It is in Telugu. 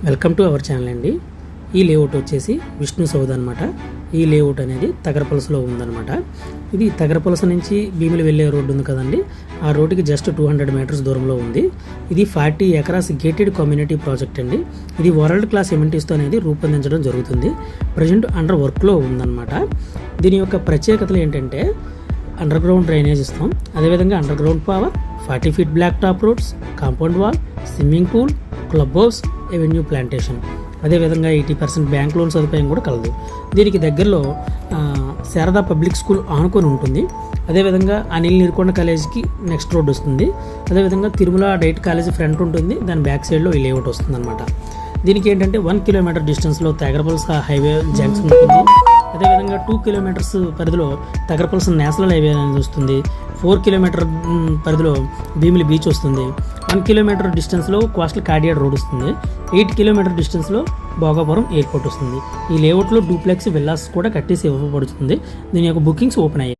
వెల్కమ్ టు అవర్ ఛానల్ అండి. ఈ లేఅవుట్ వచ్చేసి విష్ణు సౌద్ అనమాట. ఈ లేఅవుట్ అనేది తగరపలసలో ఉందన్నమాట. ఇది తగరపలస నుంచి భీమిలి వెళ్ళే రోడ్డు ఉంది కదండి, ఆ రోడ్డుకి జస్ట్ 200 మీటర్స్ దూరంలో ఉంది. ఇది 40 ఎకరాస్ గేటెడ్ కమ్యూనిటీ ప్రాజెక్ట్ అండి. ఇది వరల్డ్ క్లాస్ ఎమ్యూనిటీస్తో అనేది రూపొందించడం జరుగుతుంది. ప్రజెంట్ అండర్ వర్క్లో ఉందన్నమాట. దీని యొక్క ప్రత్యేకతలు ఏంటంటే అండర్ గ్రౌండ్ డ్రైనేజ్ ఇస్తాం, అదేవిధంగా underground power, 40 feet black top roads, compound wall, swimming pool, club house, avenue plantation, అదేవిధంగా 80% బ్యాంక్ లోన్ సదుపాయం కూడా కలదు. దీనికి దగ్గరలో శారదా పబ్లిక్ స్కూల్ ఆనుకొని ఉంటుంది. అదేవిధంగా అనిల్ నీర్కొండ కాలేజీకి నెక్స్ట్ రోడ్ వస్తుంది. అదేవిధంగా తిరుమల డైట్ కాలేజీ ఫ్రంట్ ఉంటుంది, దాని బ్యాక్ సైడ్లో ఈ లేఅవుట్ వస్తుంది అనమాట. దీనికి ఏంటంటే 1 కిలోమీటర్ డిస్టెన్స్లో తగరపలస హైవే జంక్షన్ ఉంటుంది. అదేవిధంగా 2 కిలోమీటర్స్ పరిధిలో తగరపలస నేషనల్ హైవే అనేది వస్తుంది. 4 కిలోమీటర్ పరిధిలో భీమిలి బీచ్ వస్తుంది. 1 కిలోమీటర్ డిస్టెన్స్లో కోస్టల్ కార్డియాడ్ రోడ్ వస్తుంది. 8 కిలోమీటర్ డిస్టెన్స్లో భోగాపురం ఎయిర్పోర్ట్ వస్తుంది. ఈ లేఅవుట్లో డూప్లెక్స్ విల్లాస్ కూడా కట్టేసి ఇవ్వబడుతుంది. దీని యొక్క బుకింగ్స్ ఓపెన్ అయ్యాయి.